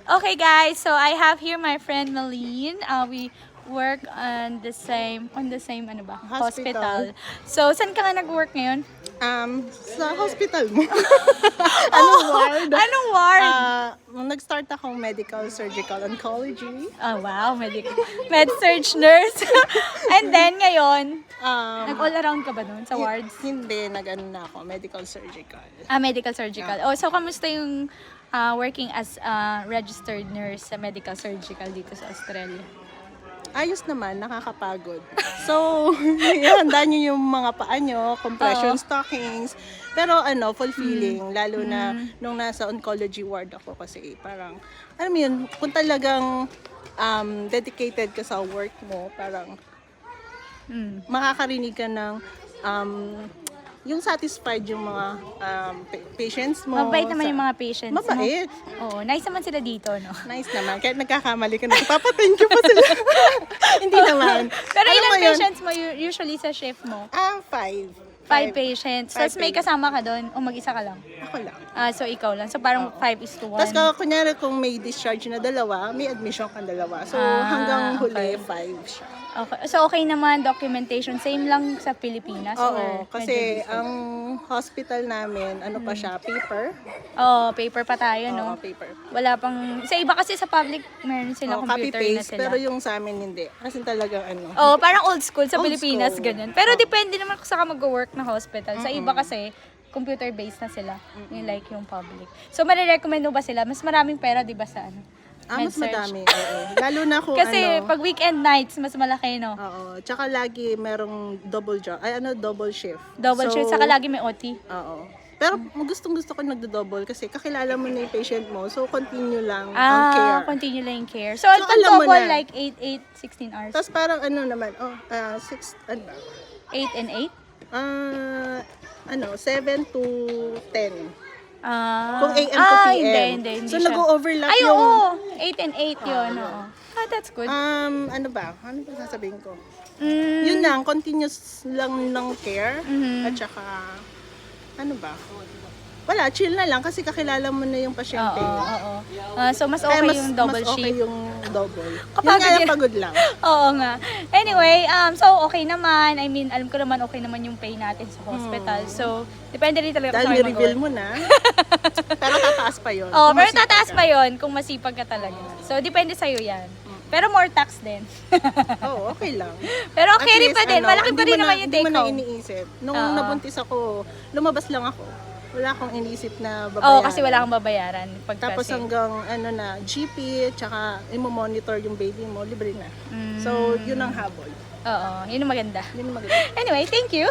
Okay guys, so I have here my friend Malene. We work on the same ano ba? Hospital. So, saan ka nga nag-work ngayon? Sa hospital mo. Anong ward? Anong ward? Nag-start akong medical surgical oncology. Oh wow, med-surg nurse. And then ngayon, nag-all around ka ba doon sa wards? Hindi, nag-ano na ako, medical surgical. Medical surgical. Oh, so kamusta yung working as a registered nurse sa medical surgical dito sa Australia? Ayos naman, nakakapagod. So, handa nyo yung mga paa nyo, compression stockings. Pero fulfilling. Lalo na nung nasa oncology ward ako kasi parang, alam mo yun, kung talagang dedicated ka sa work mo, parang makakarinig ka ng yung satisfied yung mga patients mo. Mabait naman yung mga patients mo. Mabait. Oo, nice naman sila dito, no? Nice naman. Kahit nagkakamali ka na, papa-thank you pa sila. Hindi naman. Pero Alam ilang mo yun? patients mo usually sa shift mo? 5. 5 patients. Tapos may kasama ka doon o mag-isa ka lang? Ako lang. So ikaw lang. So parang 5:1. Tapos kunyari kung may discharge na dalawa, may admission kang dalawa. So hanggang huli, 5 siya. Okay. So okay naman, documentation. Same lang sa Pilipinas? Oo, or kasi medyo different? ang hospital namin, ano pa siya, paper. Oo, paper pa tayo, no? Oo, paper. Wala pang... Sa iba kasi sa public, meron sila computer na Copy-paste, sila. pero yung sa amin hindi. Kasi talagang Oo, parang old school sa Old Pilipinas, school. ganyan. Pero depende naman kung saan ka mag-work na hospital. Sa iba kasi, computer-based na sila. Yung like yung public. So, marirecommend mo ba sila? Mas maraming pera, di ba, sa ano? mas med-surg? madami. Oo. Lalo na kung Kasi pag weekend nights, mas malaki, no? Oo. Tsaka lagi merong double job. Double shift. Double shift, saka lagi may OT. Oo. Pero gustong-gusto ko nagdo-double kasi kakilala mo na yung patient mo. So, continue lang ang care. Continue lang yung care. So, So, pag alam mo double, na. like 16 hours. Tapos parang 6, 8 and 7 to 10. 8? Kung AM to PM. Hindi So, siya. nag-overlap Ay, yung... oo. 8 and 8 yun, oo. That's good. Ano ba sasabihin ko? Mm, Yun lang, continuous lang ng care. Mhm. At saka, ano ba? Wala, chill na lang kasi kakilala mo na yung pasyente. oo. So, mas Kaya okay yung double mas okay shift. yung double. Kapagod Yun nga lang, yun. pagod lang. Oo nga. Anyway, so okay naman. I mean, alam ko naman okay naman yung pay natin sa hospital. So, depende rin talaga Dahil kung saan ni-reveal mag-work. mo na. Pero tataas pa yun. Oo, Kung pero masipag tataas ka. pa yon kung masipag ka talaga. So, depende sa'yo yan. Pero more tax din. Oo, okay lang. Pero At okay rin least, pa din. Malaki pa hindi rin mo naman yung Hindi take mo na home. iniisip. Nung Oo. nabuntis ako, lumabas lang ako. Wala akong iniisip na babayaran. Oo, kasi wala kang babayaran. Tapos hanggang GP, tsaka i-monitor yung baby mo, libre na. So, yun ang habol. Oo, yun ang maganda. Yun ang maganda. Anyway, thank you.